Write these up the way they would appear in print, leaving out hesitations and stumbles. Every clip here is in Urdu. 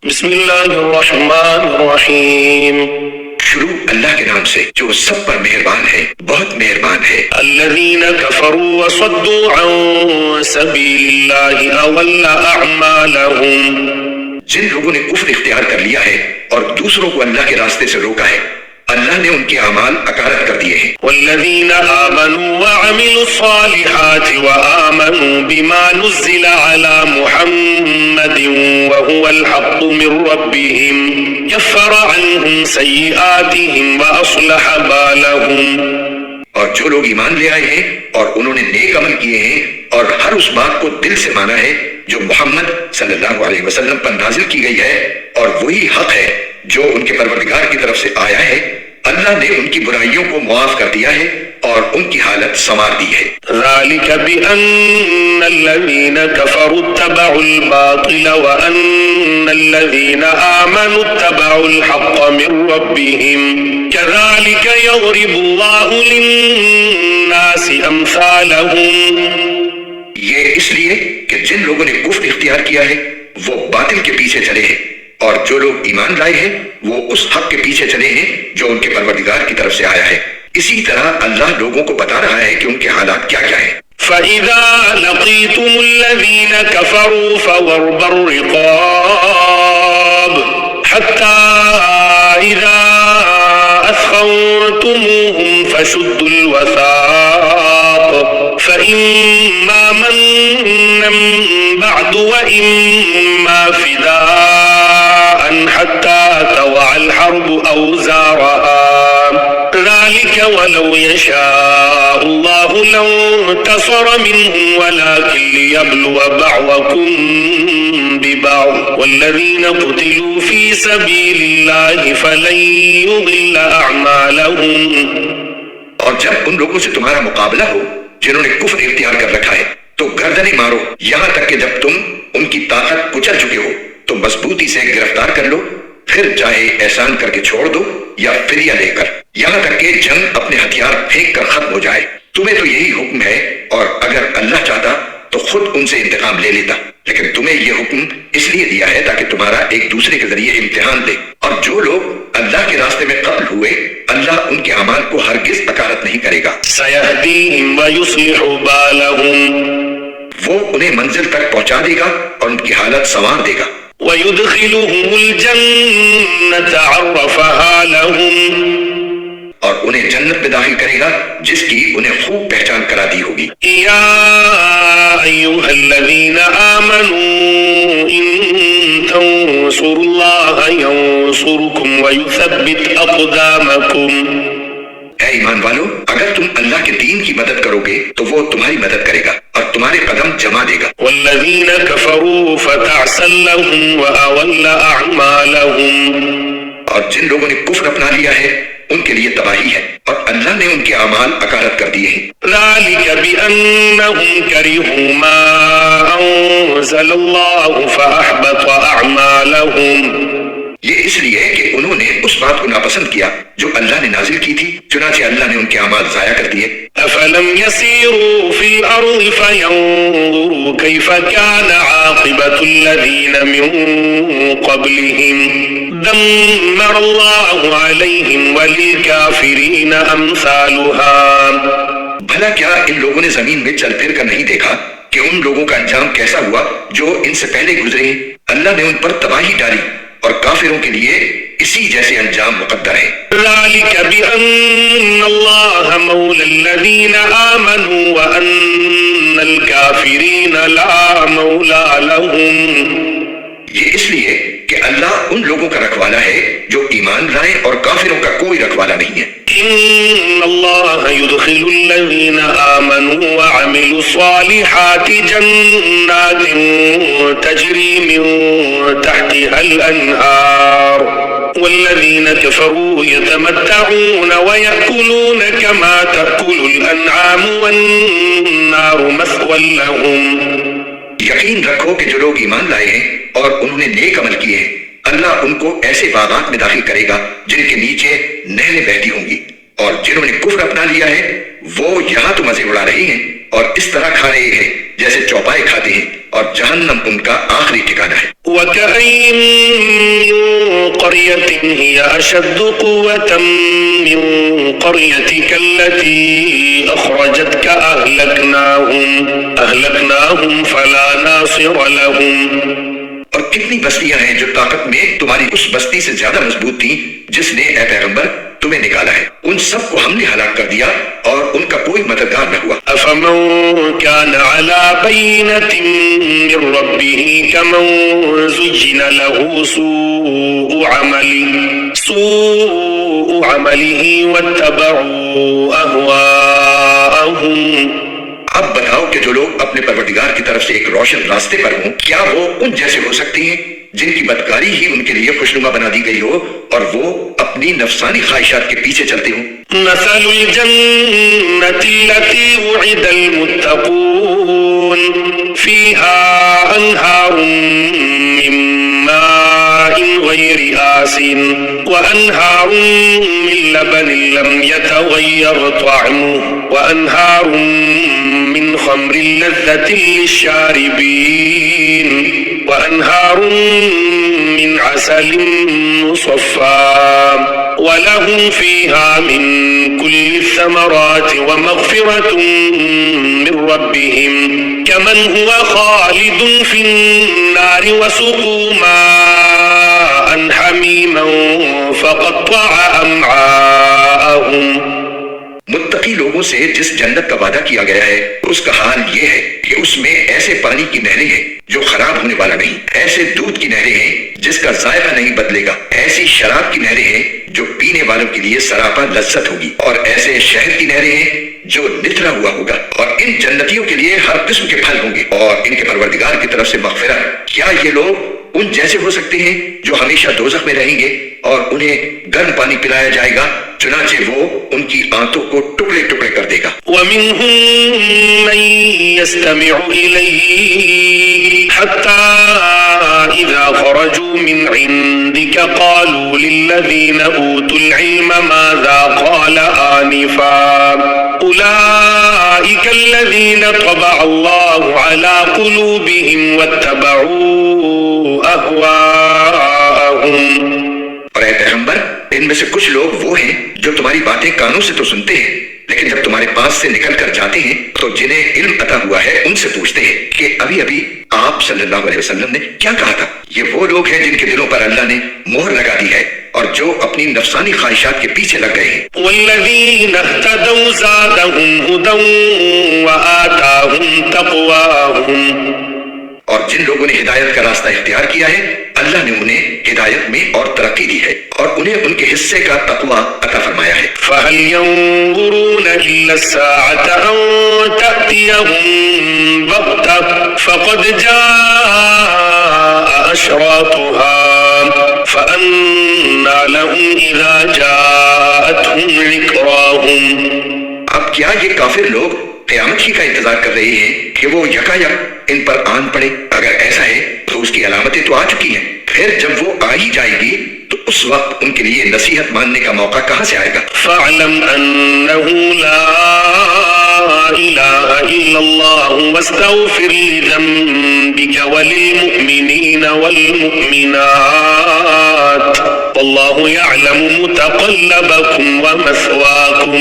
بسم اللہ الرحمن الرحیم، شروع اللہ کے نام سے جو سب پر مہربان ہے، بہت مہربان ہے۔ الذین کفروا وصدوا عن سبیل اللہ اضل اعمالہم، جن لوگوں نے کفر اختیار کر لیا ہے اور دوسروں کو اللہ کے راستے سے روکا ہے، اللہ نے ان کے اعمال اکارت کر دیے ہیں۔ والذین آمنوا وعملوا الصالحات وآمنوا بما نزل على محمد وهو الحق من ربهم كفر عنهم سیئاتهم وأصلح بالهم۔ اور جو لوگ ایمان لے آئے ہیں اور انہوں نے نیک عمل کیے ہیں اور ہر اس بات کو دل سے مانا ہے جو محمد صلی اللہ علیہ وسلم پر نازل کی گئی ہے اور وہی حق ہے جو ان کے پروردگار کی طرف سے آیا ہے، اللہ نے ان کی برائیوں کو معاف کر دیا ہے اور ان کی حالت سنوار دی ہے۔ ذلك بأن الذين كفروا اتبعوا الباطل وأن الذين آمنوا اتبعوا الحق من ربهم كذلك يضرب الله للناس أمثالهم۔ یہ اس لیے کہ جن لوگوں نے کفر اختیار کیا ہے وہ باطل کے پیچھے چلے ہیں، اور جو لوگ ایمان لائے ہیں وہ اس حق کے پیچھے چلے ہیں جو ان کے پروردگار کی طرف سے آیا ہے۔ اسی طرح اللہ لوگوں کو بتا رہا ہے کہ ان کے حالات کیا کیا ہیں۔ فَإِذَا لَقِيتُمُ الَّذِينَ كَفَرُوا فَضَرْبَ الرِّقَابِ حَتَّى إِذَا أَثْخَنْتُمُوهُمْ فَشُدُّوا الْوَثَاقَ فَإِمَّا مَنًّا بَعْدُ وَإِمَّا فِدَاءً حَتَّى تَضَعَ الْحَرْبُ أَوْزَارَهَا ذلك ولو يشاء الله لانتصر منهم ولكن ليبلو بعضكم ببعض والذين قتلوا في سبيل الله فلن يضل أعمالهم۔ اور جب ان لوگوں سے تمہارا مقابلہ ہو جنہوں نے کفر اختیار کر رکھا ہے تو گردنیں مارو، یہاں تک کہ جب تم ان کی طاقت کچل چکے ہو تو مضبوطی سے گرفتار کر لو، پھر چاہے احسان کر کے چھوڑ دو یا فدیہ لے کر، یہاں تک کہ جنگ اپنے ہتھیار پھینک کر ختم ہو جائے۔ تمہیں تو یہی حکم ہے، اور اگر اللہ چاہتا تو خود ان سے انتقام لے لیتا، لیکن تمہیں یہ حکم اس لیے دیا ہے تاکہ تمہارا ایک دوسرے کے ذریعے امتحان لے۔ اور جو لوگ اللہ کے راستے میں قتل ہوئے اللہ ان کے اعمال کو ہرگز اکارت نہیں کرے گا۔ سَيَهْدِيهِمْ وَيُصْلِحُ بَالَهُمْ، وہ انہیں منزل تک پہنچا دے گا اور ان کی حالت سنوار دے گا۔ وَيُدْخِلُهُمُ الْجَنَّةَ عَرَّفَهَا لَهُمْ، اور انہیں جنت میں داخل کرے گا جس کی انہیں خوب پہچان کرا دی ہوگی۔ یا ایھا الذین آمنوا ان تنصروا اللہ ینصرکم ویثبت اقدامکم۔ اے ایمان والو، اگر تم اللہ کے دین کی مدد کرو گے تو وہ تمہاری مدد کرے گا اور تمہارے قدم جما دے گا۔ والذین کفروا فتعسا لهم واضل اعمالهم، اور جن لوگوں نے کفر اپنا لیا ہے ان کے لیے تباہی ہے اور اللہ نے ان کے اعمال اکارت کر دیے ہیں۔ ذلك بأنهم كرهوا ما أنزل الله فأحبط أعمالهم، یہ اس لیے کہ انہوں نے اس بات کو ناپسند کیا جو اللہ نے نازل کی تھی، چنانچہ اللہ نے ان کے اعمال ضائع کر دیے۔ أفلم يسيروا في الأرض فينظروا كيف كان عاقبة الذين من قبلهم دمر الله عليهم وللكافرين أمثالها۔ بھلا کیا ان لوگوں نے زمین میں چل پھر کر نہیں دیکھا کہ ان لوگوں کا انجام کیسا ہوا جو ان سے پہلے گزرے ہیں؟ اللہ نے ان پر تباہی ڈالی اور کافروں کے لیے اسی جیسے انجام مقدر ہے۔ ذلك بأن الله مولى الذين آمنوا وأن الكافرين لا مولى لهم، یہ اس لیے کہ اللہ ان لوگوں کا رکھوالا ہے جو ایمان لائے اور کافروں کا کوئی رکھوالا نہیں ہے۔ إن الله يدخل الذين آمنوا وعملوا الصالحات جنات تجري من تحتها الأنهار والذين كفروا يتمتعون ويأكلون كما تأكل الأنعام والنار مثوى لهم۔ یقین رکھو کہ جو لوگ ایمان لائے ہیں اور انہوں نے نیک عمل کیے ہیں اللہ ان کو ایسے باغات میں داخل کرے گا جن کے نیچے نہریں بہتی ہوں گی، اور جنہوں نے کفر اپنا لیا ہے وہ یہاں تو مزے اڑا رہے ہیں اور اس طرح کھا رہے ہیں جیسے چوپائے کھاتے ہیں، اور جہنم ان کا آخری ٹھکانہ ہے۔ وَكَأَيٍّ قرية هي أشد قوة من قريتك التي أخرجتك أهلكناهم فلا ناصر لهم. اور کتنی بستیاں ہیں جو طاقت میں تمہاری اس بستی سے زیادہ مضبوط تھیں جس نے اے پیغمبر تمہیں نکالا ہے، ان سب کو ہم نے ہلاک کر دیا اور ان کا کوئی مددگار نہ ہوا. أفمن كان على بينة من ربه كمن زين له سوء عمله واتبعوا أهواءهم. اب بتاؤ کہ جو لوگ اپنے پروردگار کی طرف سے ایک روشن راستے پر ہوں، کیا وہ ان جیسے ہو سکتی ہیں جن کی بدکاری ہی ان کے لیے خوشنما بنا دی گئی ہو اور وہ اپنی نفسانی خواہشات کے پیچھے چلتے ہوں. مثل الجنة التي وعد المتقون فيها أنهار من ماء غير آسن وأنهار من لبن لم يتغير طعمه وأنهار من خمر لذة للشاربين وأنهار من عسل مصفى ولهم فيها من كل الثمرات ومغفرة من ربهم كمن هو خالد في النار وسقوا ماء حميما فقطع أمعاءهم. متقی لوگوں سے جس جنت کا وعدہ کیا گیا ہے اس کا حال یہ ہے کہ اس میں ایسے پانی کی نہریں ہیں جو خراب ہونے والا نہیں، ایسے دودھ کی نہریں ہیں جس کا ذائقہ نہیں بدلے گا، ایسی شراب کی نہریں ہیں جو پینے والوں کے لیے سراپا لذت ہوگی، اور ایسے شہد کی نہریں ہیں جو نتھرا ہوا ہوگا. اور ان جنتیوں کے لیے ہر قسم کے پھل ہوں گے اور ان کے پروردگار کی طرف سے مغفرت. کیا یہ لوگ ان جیسے ہو سکتے ہیں جو ہمیشہ دوزخ میں رہیں گے اور انہیں گرم پانی پلایا جائے گا چنانچہ وہ ان کی آنتوں کو ٹکڑے ٹکڑے کر دے گا. ومنهم من يستمع إليك حتى إذا خرجوا من عندك قالوا للذين أوتوا العلم ماذا قال آنفا أولئك الذين طبع الله على قلوبهم واتبعوا أهواءهم. اور اے پیغمبر، ان میں سے کچھ لوگ وہ ہیں جو تمہاری باتیں کانوں سے تو سنتے ہیں لیکن جب تمہارے پاس سے نکل کر جاتے ہیں تو جنہیں علم عطا ہوا ہے ان سے پوچھتے ہیں کہ ابھی ابھی آپ صلی اللہ علیہ وسلم نے کیا کہا تھا. یہ وہ لوگ ہیں جن کے دلوں پر اللہ نے مہر لگا دی ہے اور جو اپنی نفسانی خواہشات کے پیچھے لگ گئے ہیں. والذین اهتدوا زادهم هدى وآتاهم تقواهم. اور جن لوگوں نے ہدایت کا راستہ اختیار کیا ہے اللہ نے انہیں ہدایت میں اور ترقی دی ہے اور انہیں ان کے حصے کا تقوی عطا فرمایا ہے. فهل ينظرون إلا الساعة أن تأتيهم بغتة فقد جاء أشراطها فأنى لهم إذا جاءتهم ذكراهم. اب کیا یہ کافر لوگ قیامت ہی کا انتظار کر رہے ہیں کہ وہ یکایک ان پر آن پڑے؟ اگر ایسا ہے تو اس کی علامتیں تو آ چکی ہیں، پھر جب وہ آ ہی جائے گی تو اس وقت ان کے لیے نصیحت ماننے کا موقع کہاں سے آئے گا؟ فاعلم أنه لا إله إلا الله واستغفر لذنبك وللمؤمنين والمؤمنات والله يعلم متقلبكم ومثواكم.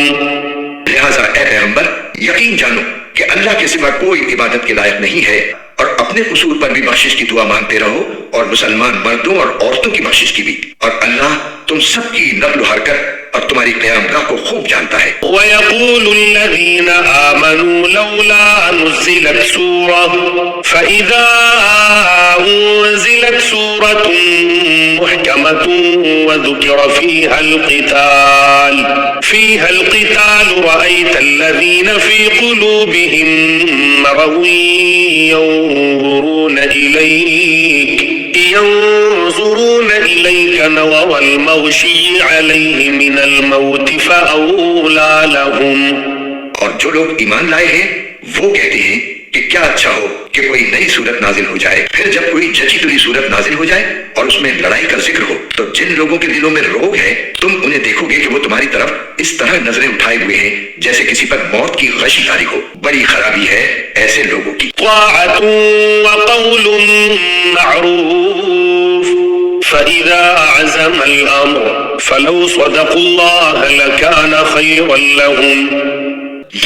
لہذا اے پیغمبر یقین جانو کہ اللہ کے سوا کوئی عبادت کے لائق نہیں ہے اور اپنے قصور پر بھی بخشش کی دعا مانگتے رہو اور مسلمان مردوں اور عورتوں کی بخشش کی بھی، اور اللہ تم سب کی نقل و حرکت اور تمہاری قیام گاہ کو خوب جانتا ہے. وَيَقُولُ الَّذِينَ آمَنُوا لَوْلَا نُزِّلَتْ سُورَةٌ فَإِذَا أُنزِلَتْ سُورَةٌ مُحْكَمَةٌ وَذُكِرَ فِيهَا الْقِتَالُ رَأَيْتَ الَّذِينَ فِي قُلُوبِهِم مَّرَضٌ يَنظُرُونَ إِلَيْكَ نَظَرَ الْمَغْشِيِّ عَلَيْهِ مِنَ الموت فأولى لهم. اور جو لوگ ایمان لائے ہیں وہ کہتے ہیں کہ کیا اچھا ہو کہ کوئی نئی صورت نازل ہو جائے، پھر جب کوئی جچی تلی صورت نازل ہو جائے اور اس میں لڑائی کا ذکر ہو تو جن لوگوں کے دلوں میں روگ ہے تم انہیں دیکھو گے کہ وہ تمہاری طرف اس طرح نظریں اٹھائے ہوئے ہیں جیسے کسی پر موت کی غشی طاری ہو. بڑی خرابی ہے ایسے لوگوں کی. طاعة وقول معروف فإذا عزم الأمر فلو صدقوا الله لكان خيرا لهم.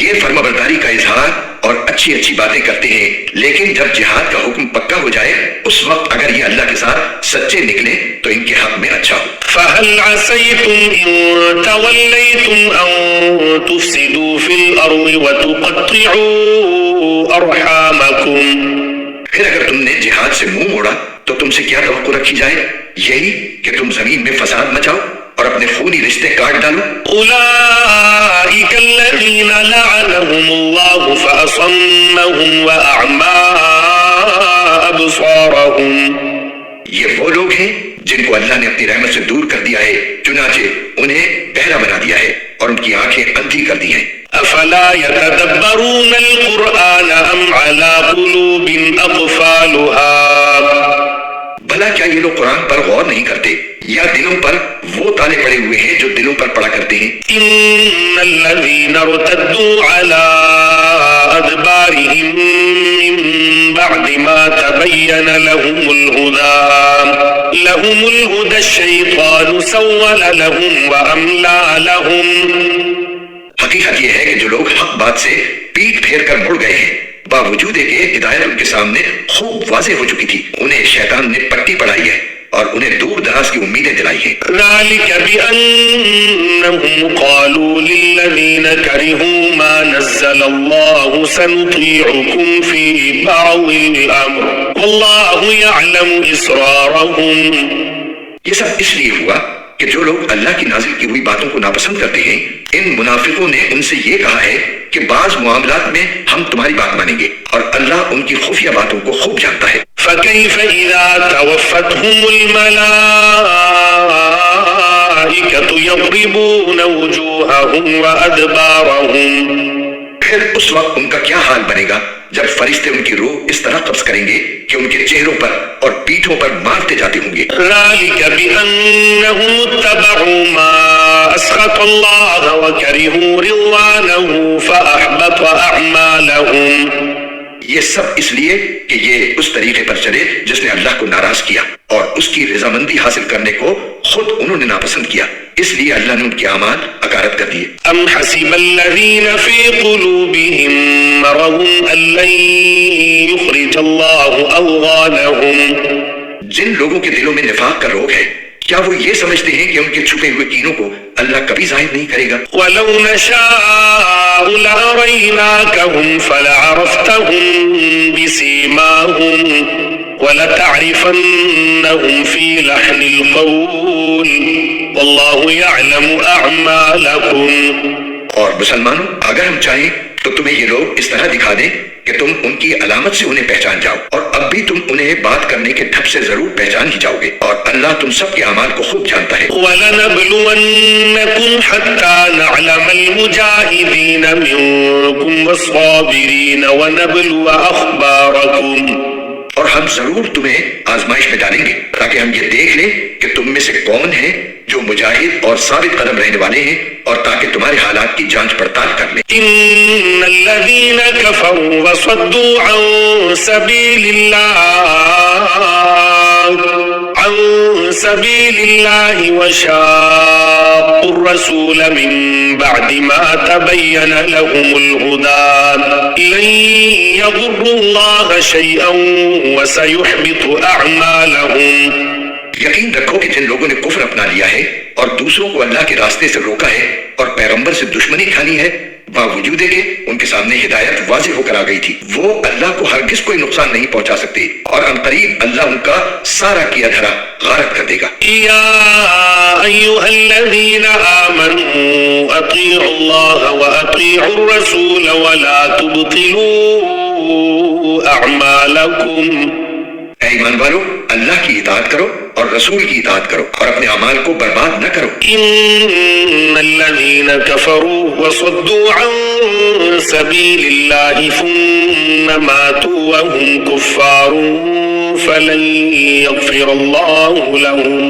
یہ فرما برداری کا اظہار اور اچھی اچھی باتیں کرتے ہیں، لیکن جب جہاد کا حکم پکا ہو جائے اس وقت اگر یہ اللہ کے ساتھ سچے نکلے تو ان کے حق میں اچھا ہو. فهل عسيتم إن توليتم أن تفسدوا في الأرض وتقطعوا أرحامكم. پھر اگر تم نے جہاد سے منہ موڑا تو تم سے کیا توقع رکھی جائے؟ یہی کہ تم زمین میں فساد مچاؤ اور اپنے خونی رشتے کاٹ ڈالو. أولئك الذين لعنهم الله فأصمهم وأعمى أبصارهم. یہ وہ لوگ ہیں جن کو اللہ نے اپنی رحمت سے دور کر دیا ہے، چنانچہ انہیں بہرا بنا دیا ہے اور ان کی آنکھیں اندھی کر دی ہیں. أفلا يتدبرون القرآن أم على قلوب أقفالها. بھلا کیا یہ لوگ قرآن پر غور نہیں کرتے یا دلوں پر وہ تالے پڑے ہوئے ہیں جو دلوں پر پڑا کرتے ہیں؟ إن الذين ارتدوا على أدبارهم من بعد ما تبين لهم الهدى الشيطان سول لهم وأملى لهم. حقیقت یہ ہے کہ جو لوگ حق بات سے پیٹ پھیر کر مڑ گئے ہیں، باوجود کہ ہدایت ان کے سامنے خوب واضح ہو چکی تھی، انہیں شیطان نے پٹی پڑھائی ہے اور انہیں دور دراز کی امیدیں دلائی ہیں. ذلك بأنهم قالوا للذين كرهوا ما نزل الله سنطيعكم في بعض الأمر والله يعلم إسرارهم. یہ سب اس لیے ہوا کہ جو لوگ اللہ کی نازل کی ہوئی باتوں کو ناپسند کرتے ہیں، ان منافقوں نے ان سے یہ کہا ہے کہ بعض معاملات میں ہم تمہاری بات مانیں گے اور اللہ ان کی خفیہ باتوں کو خوب جانتا ہے. فكيف إذا توفتهم الملائكة يضربون وجوههم وأدبارهم. پھر اس وقت ان کا کیا حال بنے گا جب فرشتے ان کی روح اس طرح قبض کریں گے کہ ان کے چہروں پر اور پیٹھوں پر مارتے جاتے ہوں گے. ذلك بأنهم اتبعوا ما أسخط الله وكرهوا رضوانه فأحبط أعمالهم. یہ سب اس لیے کہ یہ اس طریقے پر چلے جس نے اللہ کو ناراض کیا اور اس کی رضامندی حاصل کرنے کو خود انہوں نے ناپسند کیا، اس لیے اللہ نے ان کے اعمال اکارت کر دیے. ام حسب الذين في قلوبهم مرض ان لن يخرج الله اضغانهم. جن لوگوں کے دلوں میں نفاق کا روگ ہے، کیا وہ یہ سمجھتے ہیں کہ ان کے چھپے ہوئے کینوں کو اللہ کبھی ظاہر نہیں کرے گا؟ ولو نشاء لأريناكهم فلعرفتهم بسيماهم ولتعرفنهم في لحن القول والله يعلم أعمالكم. اور مسلمانوں، اگر ہم چاہیں تو تمہیں یہ لوگ اس طرح دکھا دیں کہ تم ان کی علامت سے انہیں پہچان جاؤ، اور اب بھی تم انہیں بات کرنے کے ڈھب سے ضرور پہچان ہی جاؤ گے، اور اللہ تم سب کے اعمال کو خوب جانتا ہے. وَلَنَبْلُوَنَّكُمْ حَتَّى نَعْلَمَ الْمُجَاهِدِينَ مِنْكُمْ وَالصَّابِرِينَ وَنَبْلُوَ أَخْبَارَكُمْ. اور ہم ضرور تمہیں آزمائش میں ڈالیں گے تاکہ ہم یہ دیکھ لیں کہ تم میں سے کون ہیں جو مجاہد اور ثابت قدم رہنے والے ہیں، اور تاکہ تمہارے حالات کی جانچ پڑتال کر لیں. إِنَّ الَّذِينَ كَفَرُوا وَصَدُّوا عَن سَبِيلِ اللَّهِ وَشَاقُّوا الرَّسُولَ مِن بَعْدِ مَا تَبَيَّنَ لَهُمُ الْهُدَى لَن يَضُرُّوا اللَّهَ شَيْئًا وَسَيُحْبِطُ أَعْمَالَهُمْ. یقین رکھو کہ جن لوگوں نے کفر اپنا لیا ہے اور دوسروں کو اللہ کے راستے سے روکا ہے اور پیغمبر سے دشمنی ٹھانی ہے، باوجود کہ ان کے سامنے ہدایت واضح ہو کر آ گئی تھی، وہ اللہ کو ہرگز کوئی نقصان نہیں پہنچا سکتے، اور عنقریب اللہ ان کا سارا کیا دھرا غارت کر دے گا. يا أيها الذين آمنوا أطيعوا الله وأطيعوا الرسول ولا تبطلوا أعمالكم. اے ایمان والو، اللہ کی اطاعت کرو اور رسول کی اطاعت کرو اور اپنے اعمال کو برباد نہ کرو. إن الذين كفروا وصدوا عن سبيل الله ثم ماتوا وهم كفار فلن يغفر الله لهم.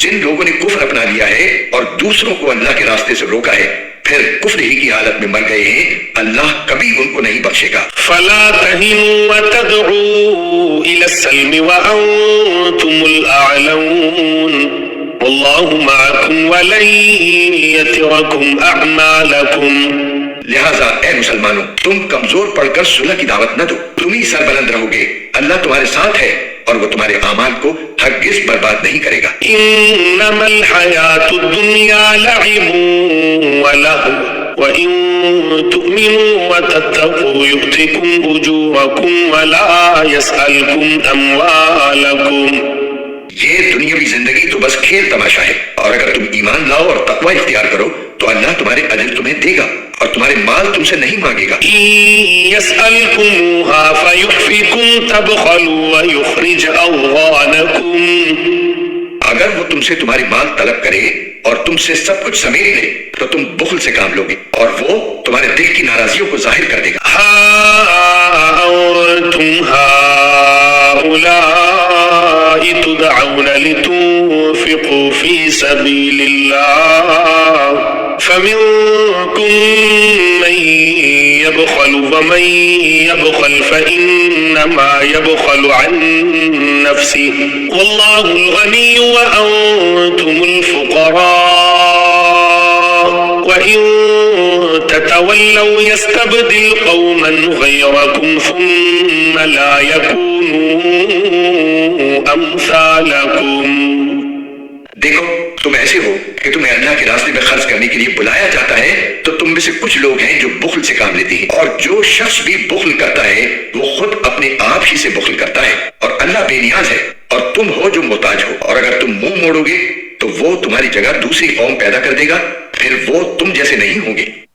جن لوگوں نے کفر اپنا لیا ہے اور دوسروں کو اللہ کے راستے سے روکا ہے، پھر کفر ہی کی حالت میں مر گئے ہیں، اللہ کبھی ان کو نہیں بخشے گا۔ فلا تهنوا وتدعوا إلى السلم وأنتم الأعلون والله معكم ولن يتركم أعمالكم۔ لہٰذا اے مسلمانوں، تم کمزور پڑ کر صلح کی دعوت نہ دو، تم ہی سربلند رہو گے، اللہ تمہارے ساتھ ہے اور وہ تمہارے اعمال کو ہرگز برباد نہیں کرے گا۔ انما الحیاة الدنیا لعب ولہو وَإِن تُؤْمِنُوا وَتَتَّقُوا يُؤْتِكُمْ أُجُورَكُمْ وَلَا يَسْأَلْكُمْ أَمْوَالَكُمْ۔ یہ دنیاوی زندگی تو بس کھیل تماشا ہے، اور اگر تم ایمان لاؤ اور تقوی اختیار کرو تو اللہ تمہارے اجر تمہیں دے گا اور تمہارے مال تم سے نہیں مانگے گا۔ إِن يَسْأَلْكُمُوهَا فَيُحْفِكُمْ تَبْخَلُوا وَيُخْرِجْ أَضْغَانَكُمْ۔ اگر وہ تم سے تمہاری مال طلب کرے اور تم سے سب کچھ سمیٹ لے تو تم بخل سے کام لوگے اور وہ تمہارے دل کی ناراضیوں کو ظاہر کر دے گا۔ ہا أَنْتُمْ هَؤُلَاءِ تُدْعَوْنَ لِتُنْفِقُوا فِي سَبِيلِ اللَّهِ فَمِنْكُمْ مَنْ يَبْخَلُ وَمَنْ يَبْخَلْ فَإِنَّمَا يَبْخَلُ عَنْ نَفْسِهِ وَاللَّهُ الْغَنِيُّ وَأَنْتُمُ الْفُقَرَاءُ وَإِنْ تَتَوَلَّوْا يَسْتَبْدِلْ قَوْمًا غَيْرَكُمْ ثُمَّ لَا يَكُونُوا أَمْثَالَكُمْ۔ دیکھو، تم ایسے ہو کہ تمہیں اللہ کے راستے میں خرچ کرنے کے لیے بلایا جاتا ہے تو تم میں سے کچھ لوگ ہیں جو بخل سے کام لیتے ہیں، اور جو شخص بھی بخل کرتا ہے وہ خود اپنے آپ ہی سے بخل کرتا ہے، اور اللہ بے نیاز ہے اور تم ہو جو محتاج ہو، اور اگر تم منہ موڑو گے تو وہ تمہاری جگہ دوسری قوم پیدا کر دے گا، پھر وہ تم جیسے نہیں ہوں گے۔